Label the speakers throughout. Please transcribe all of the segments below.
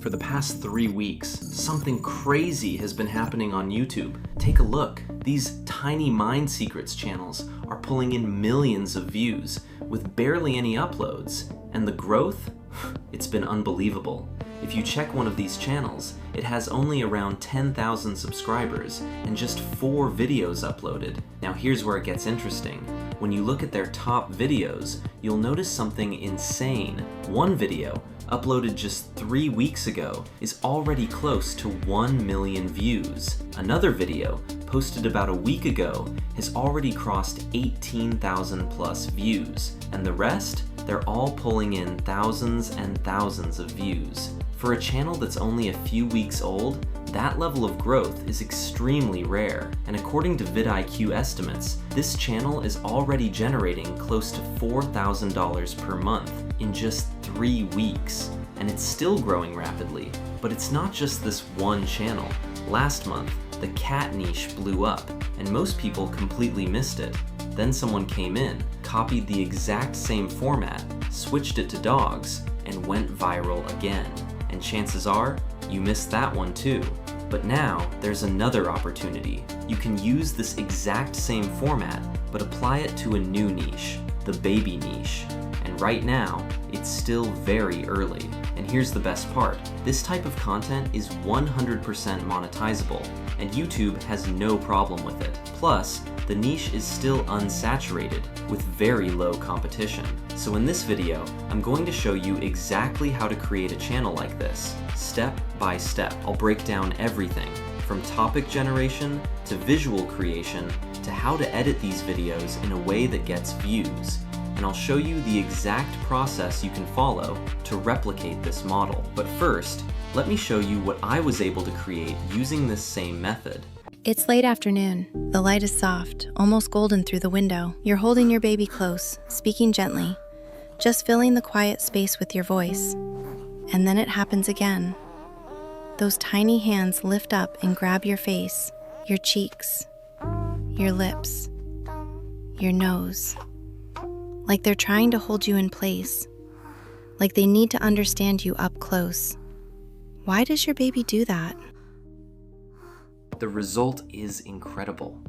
Speaker 1: For the past 3 weeks, something crazy has been happening on YouTube. Take a look. These Tiny Mind Secrets channels are pulling in millions of views with barely any uploads. And the growth? It's been unbelievable. If you check one of these channels, it has only around 10,000 subscribers and just 4 videos uploaded. Now here's where it gets interesting. When you look at their top videos, you'll notice something insane. One video, uploaded just 3 weeks ago, is already close to 1 million views. Another video, posted about a week ago, has already crossed 18,000 plus views. And the rest? They're all pulling in thousands and thousands of views. For a channel that's only a few weeks old, that level of growth is extremely rare. And according to vidIQ estimates, this channel is already generating close to $4,000 per month in just 3 weeks. And it's still growing rapidly. But it's not just this one channel. Last month, the cat niche blew up, and most people completely missed it. Then someone came in, copied the exact same format, switched it to dogs, and went viral again. And chances are, you missed that one too. But now, there's another opportunity. You can use this exact same format, but apply it to a new niche, the baby niche. And right now, it's still very early. And here's the best part. This type of content is 100% monetizable, and YouTube has no problem with it. Plus, the niche is still unsaturated, with very low competition. So in this video, I'm going to show you exactly how to create a channel like this, step by step. I'll break down everything, from topic generation, to visual creation, to how to edit these videos in a way that gets views. And I'll show you the exact process you can follow to replicate this model. But first, let me show you what I was able to create using this same method.
Speaker 2: It's late afternoon. The light is soft, almost golden through the window. You're holding your baby close, speaking gently, just filling the quiet space with your voice. And then it happens again. Those tiny hands lift up and grab your face, your cheeks, your lips, your nose. Like they're trying to hold you in place. Like they need to understand you up close. Why does your baby do that?
Speaker 1: The result is incredible.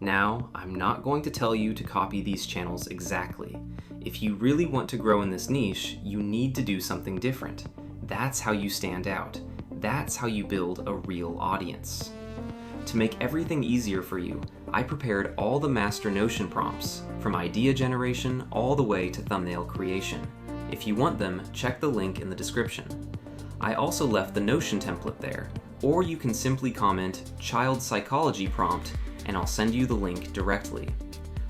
Speaker 1: Now, I'm not going to tell you to copy these channels exactly. If you really want to grow in this niche, you need to do something different. That's how you stand out. That's how you build a real audience. To make everything easier for you, I prepared all the master Notion prompts, from idea generation all the way to thumbnail creation. If you want them, check the link in the description. I also left the Notion template there, or you can simply comment child psychology prompt and I'll send you the link directly.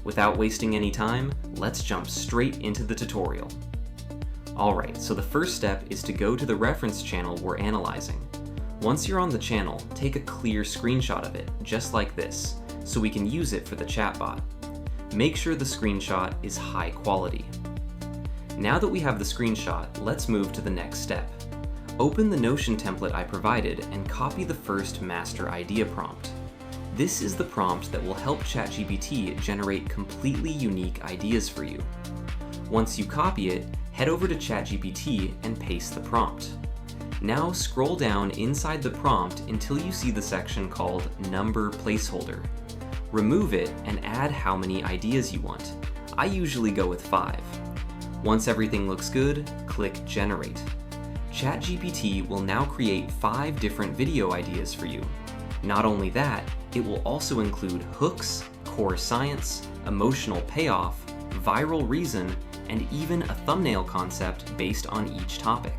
Speaker 1: Without wasting any time, let's jump straight into the tutorial. Alright, so the first step is to go to the reference channel we're analyzing. Once you're on the channel, take a clear screenshot of it, just like this, so we can use it for the chatbot. Make sure the screenshot is high quality. Now that we have the screenshot, let's move to the next step. Open the Notion template I provided and copy the first master idea prompt. This is the prompt that will help ChatGPT generate completely unique ideas for you. Once you copy it, head over to ChatGPT and paste the prompt. Now scroll down inside the prompt until you see the section called Number Placeholder. Remove it and add how many ideas you want. I usually go with 5. Once everything looks good, click Generate. ChatGPT will now create 5 different video ideas for you. Not only that, it will also include hooks, core science, emotional payoff, viral reason, and even a thumbnail concept based on each topic.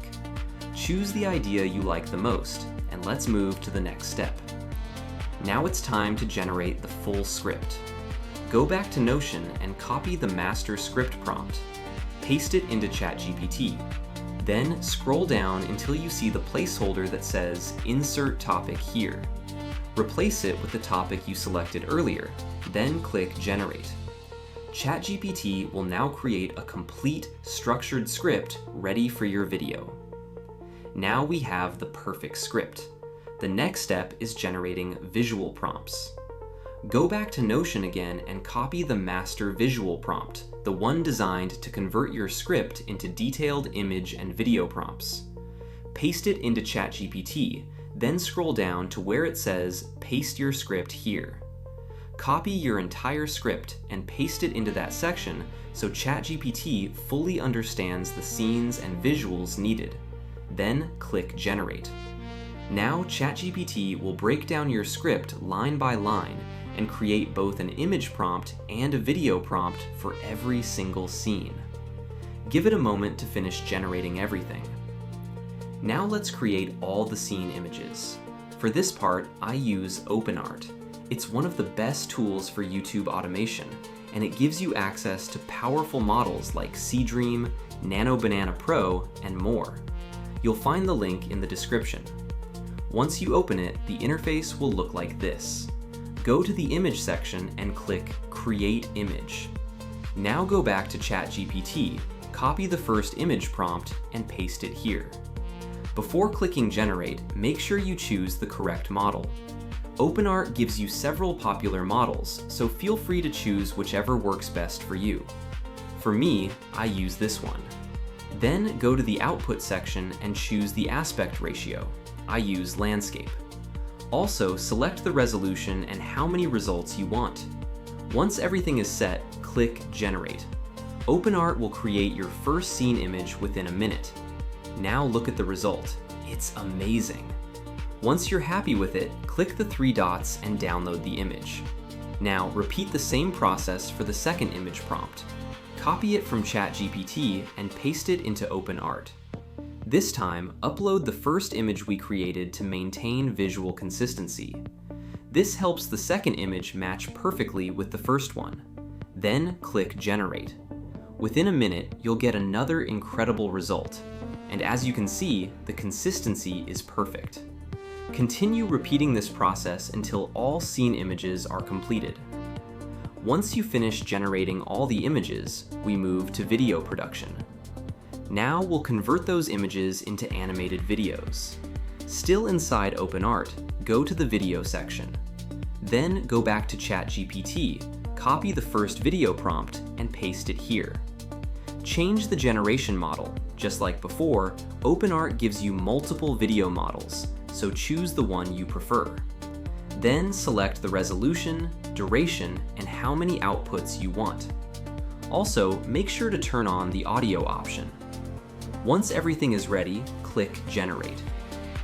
Speaker 1: Choose the idea you like the most, and let's move to the next step. Now it's time to generate the full script. Go back to Notion and copy the master script prompt. Paste it into ChatGPT. Then scroll down until you see the placeholder that says Insert Topic Here. Replace it with the topic you selected earlier, then click Generate. ChatGPT will now create a complete, structured script ready for your video. Now we have the perfect script. The next step is generating visual prompts. Go back to Notion again and copy the master visual prompt, the one designed to convert your script into detailed image and video prompts. Paste it into ChatGPT, then scroll down to where it says Paste your script here. Copy your entire script and paste it into that section so ChatGPT fully understands the scenes and visuals needed. Then click Generate. Now ChatGPT will break down your script line by line and create both an image prompt and a video prompt for every single scene. Give it a moment to finish generating everything. Now let's create all the scene images. For this part, I use OpenArt. It's one of the best tools for YouTube automation, and it gives you access to powerful models like Seedream, Nano Banana Pro, and more. You'll find the link in the description. Once you open it, the interface will look like this. Go to the image section and click Create Image. Now go back to ChatGPT, copy the first image prompt, and paste it here. Before clicking Generate, make sure you choose the correct model. OpenArt gives you several popular models, so feel free to choose whichever works best for you. For me, I use this one. Then go to the Output section and choose the aspect ratio. I use Landscape. Also, select the resolution and how many results you want. Once everything is set, click Generate. OpenArt will create your first scene image within a minute. Now look at the result. It's amazing. Once you're happy with it, click the 3 dots and download the image. Now repeat the same process for the second image prompt. Copy it from ChatGPT and paste it into OpenArt. This time, upload the first image we created to maintain visual consistency. This helps the second image match perfectly with the first one. Then click Generate. Within a minute, you'll get another incredible result. And as you can see, the consistency is perfect. Continue repeating this process until all scene images are completed. Once you finish generating all the images, we move to video production. Now we'll convert those images into animated videos. Still inside OpenArt, go to the video section. Then go back to ChatGPT, copy the first video prompt, and paste it here. Change the generation model. Just like before, OpenArt gives you multiple video models, so choose the one you prefer. Then select the resolution, duration, and how many outputs you want. Also, make sure to turn on the audio option. Once everything is ready, click Generate.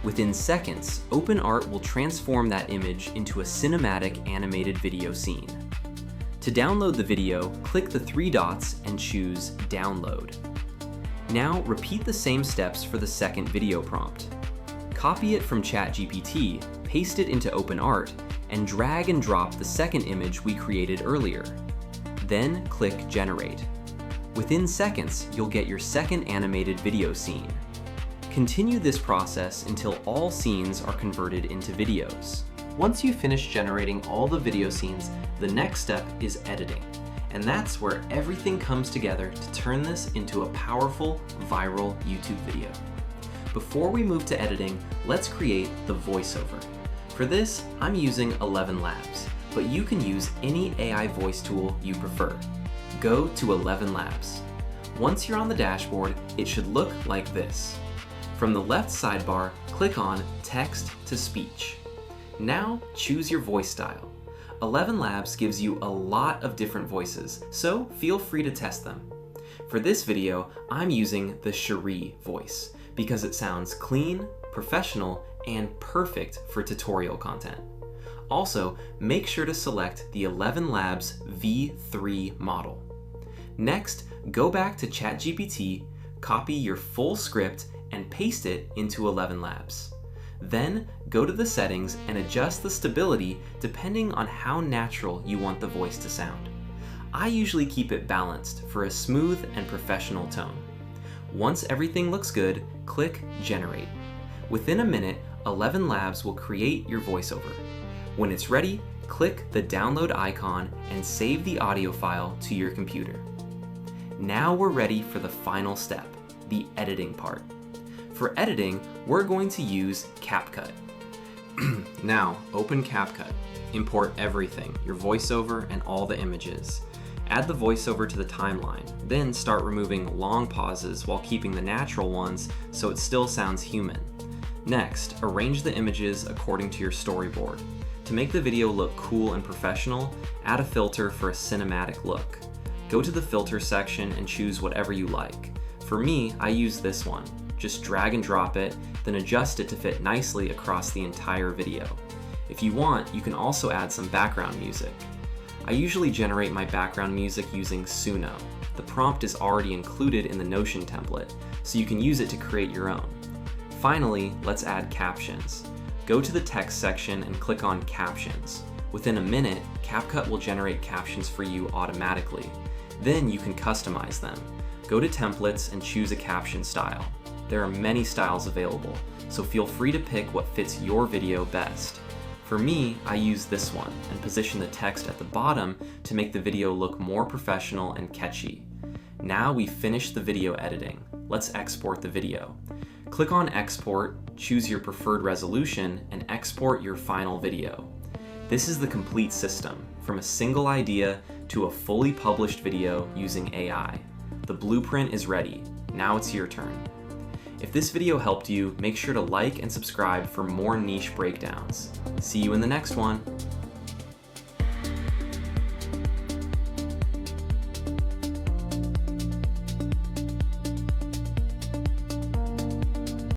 Speaker 1: Within seconds, OpenArt will transform that image into a cinematic animated video scene. To download the video, click the 3 dots and choose Download. Now repeat the same steps for the second video prompt. Copy it from ChatGPT, paste it into OpenArt, and drag and drop the second image we created earlier. Then click Generate. Within seconds, you'll get your second animated video scene. Continue this process until all scenes are converted into videos. Once you finish generating all the video scenes, the next step is editing. And that's where everything comes together to turn this into a powerful, viral YouTube video. Before we move to editing, let's create the voiceover. For this, I'm using ElevenLabs, but you can use any AI voice tool you prefer. Go to ElevenLabs. Once you're on the dashboard, it should look like this. From the left sidebar, click on Text to Speech. Now choose your voice style. ElevenLabs gives you a lot of different voices, so feel free to test them. For this video, I'm using the Cherie voice because it sounds clean, professional, and perfect for tutorial content. Also, make sure to select the ElevenLabs V3 model. Next, go back to ChatGPT, copy your full script, and paste it into ElevenLabs. Then, go to the settings and adjust the stability depending on how natural you want the voice to sound. I usually keep it balanced for a smooth and professional tone. Once everything looks good, click Generate. Within a minute, ElevenLabs will create your voiceover. When it's ready, click the download icon and save the audio file to your computer. Now we're ready for the final step, the editing part. For editing, we're going to use CapCut. Now, open CapCut. Import everything, your voiceover and all the images. Add the voiceover to the timeline, then start removing long pauses while keeping the natural ones so it still sounds human. Next, arrange the images according to your storyboard. To make the video look cool and professional, add a filter for a cinematic look. Go to the filter section and choose whatever you like. For me, I use this one. Just drag and drop it, then adjust it to fit nicely across the entire video. If you want, you can also add some background music. I usually generate my background music using Suno. The prompt is already included in the Notion template, so you can use it to create your own. Finally, let's add captions. Go to the text section and click on Captions. Within a minute, CapCut will generate captions for you automatically. Then you can customize them. Go to Templates and choose a caption style. There are many styles available, so feel free to pick what fits your video best. For me, I use this one and position the text at the bottom to make the video look more professional and catchy. Now we've finished the video editing. Let's export the video. Click on Export, choose your preferred resolution, and export your final video. This is the complete system, from a single idea to a fully published video using AI. The blueprint is ready. Now it's your turn. If this video helped you, make sure to like and subscribe for more niche breakdowns. See you in the next one.